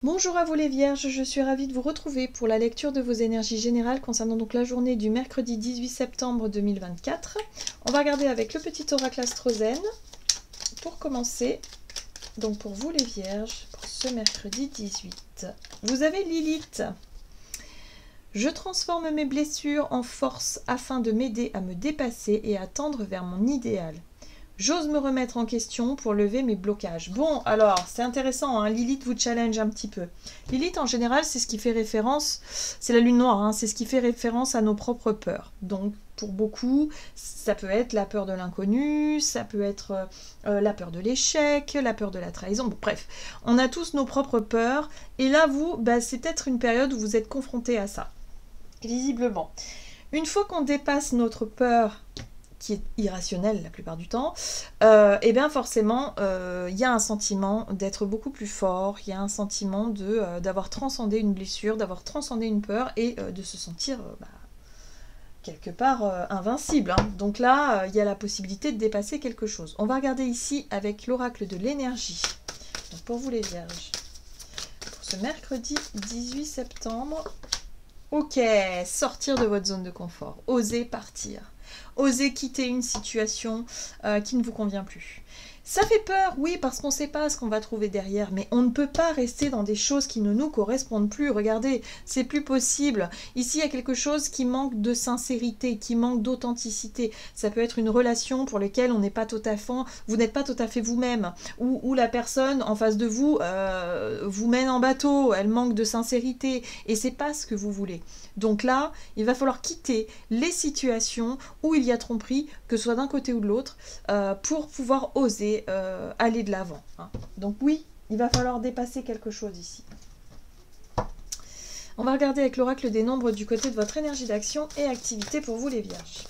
Bonjour à vous les vierges, je suis ravie de vous retrouver pour la lecture de vos énergies générales concernant donc la journée du mercredi 18 septembre 2024. On va regarder avec le petit oracle astrozène pour commencer. Donc pour vous les vierges, pour ce mercredi 18. Vous avez Lilith. Je transforme mes blessures en force afin de m'aider à me dépasser et à tendre vers mon idéal. J'ose me remettre en question pour lever mes blocages. Bon, alors, c'est intéressant, hein, Lilith vous challenge un petit peu. Lilith, en général, c'est ce qui fait référence, c'est la lune noire, hein, c'est ce qui fait référence à nos propres peurs. Donc, pour beaucoup, ça peut être la peur de l'inconnu, ça peut être la peur de l'échec, la peur de la trahison, bon, bref. On a tous nos propres peurs, et là, vous, c'est peut-être une période où vous êtes confrontés à ça, visiblement. Une fois qu'on dépasse notre peur, qui est irrationnel la plupart du temps, et bien forcément, il y a un sentiment d'être beaucoup plus fort, il y a un sentiment d'avoir transcendé une blessure, d'avoir transcendé une peur, et de se sentir quelque part invincible. Hein. Donc là, il y a la possibilité de dépasser quelque chose. On va regarder ici avec l'oracle de l'énergie. Donc pour vous les vierges, pour ce mercredi 18 septembre, ok, sortir de votre zone de confort, oser partir. Osez quitter une situation qui ne vous convient plus. Ça fait peur, oui, parce qu'on ne sait pas ce qu'on va trouver derrière, mais on ne peut pas rester dans des choses qui ne nous correspondent plus. Regardez, c'est plus possible. Ici, il y a quelque chose qui manque de sincérité, qui manque d'authenticité. Ça peut être une relation pour laquelle on n'est pas tout à fait, vous n'êtes pas tout à fait vous-même, ou la personne en face de vous vous mène en bateau, elle manque de sincérité, et c'est pas ce que vous voulez. Donc là, il va falloir quitter les situations où il y a tromperie, que ce soit d'un côté ou de l'autre, pour pouvoir oser aller de l'avant. Hein. Donc oui, il va falloir dépasser quelque chose ici. On va regarder avec l'oracle des nombres du côté de votre énergie d'action et activité pour vous les vierges.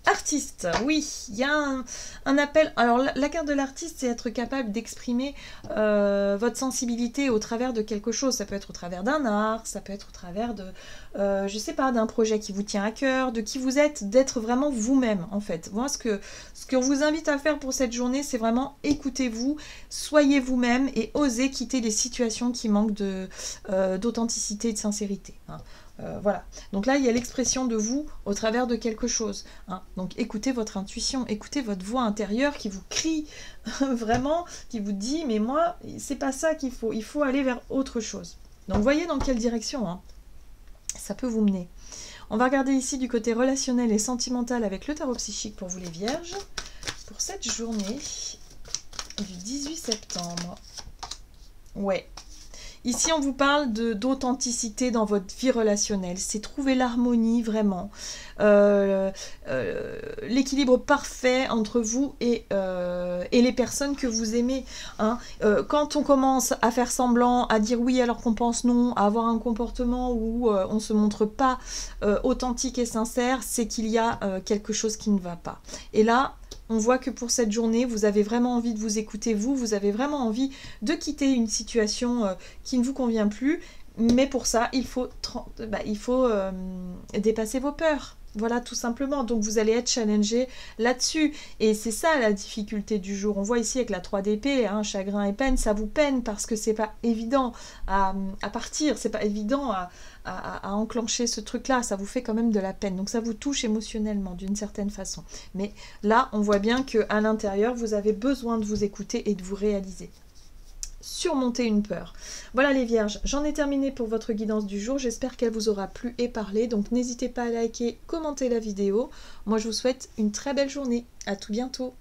Artiste, oui, il y a un appel. Alors la carte de l'artiste, c'est être capable d'exprimer votre sensibilité au travers de quelque chose. Ça peut être au travers d'un art, ça peut être au travers de, je sais pas, d'un projet qui vous tient à cœur, de qui vous êtes, d'être vraiment vous-même en fait. Moi, ce qu'on vous invite à faire pour cette journée, c'est vraiment écoutez-vous, soyez vous-même et osez quitter les situations qui manquent d'authenticité et de sincérité. Hein. Voilà. Donc là, il y a l'expression de vous au travers de quelque chose. Hein. Donc écoutez votre intuition, écoutez votre voix intérieure qui vous crie vraiment, qui vous dit « mais moi, c'est pas ça qu'il faut, il faut aller vers autre chose ». Donc voyez dans quelle direction hein, ça peut vous mener. On va regarder ici du côté relationnel et sentimental avec le tarot psychique pour vous les vierges. Pour cette journée du 18 septembre. Ouais. Ici, on vous parle d'authenticité dans votre vie relationnelle. C'est trouver l'harmonie, vraiment. L'équilibre parfait entre vous et les personnes que vous aimez. Hein. Quand on commence à faire semblant, à dire oui alors qu'on pense non, à avoir un comportement où on ne se montre pas authentique et sincère, c'est qu'il y a quelque chose qui ne va pas. Et là, on voit que pour cette journée, vous avez vraiment envie de vous écouter, vous avez vraiment envie de quitter une situation qui ne vous convient plus, mais pour ça, il faut dépasser vos peurs. Voilà, tout simplement. Donc, vous allez être challengé là-dessus. Et c'est ça, la difficulté du jour. On voit ici avec la 3 d'épée, hein, chagrin et peine, ça vous peine parce que c'est pas évident à partir, c'est pas évident à enclencher ce truc-là. Ça vous fait quand même de la peine. Donc, ça vous touche émotionnellement, d'une certaine façon. Mais là, on voit bien qu'à l'intérieur, vous avez besoin de vous écouter et de vous réaliser. Surmonter une peur. Voilà les vierges, j'en ai terminé pour votre guidance du jour, j'espère qu'elle vous aura plu et parlé, donc n'hésitez pas à liker, commenter la vidéo. Moi je vous souhaite une très belle journée, à tout bientôt.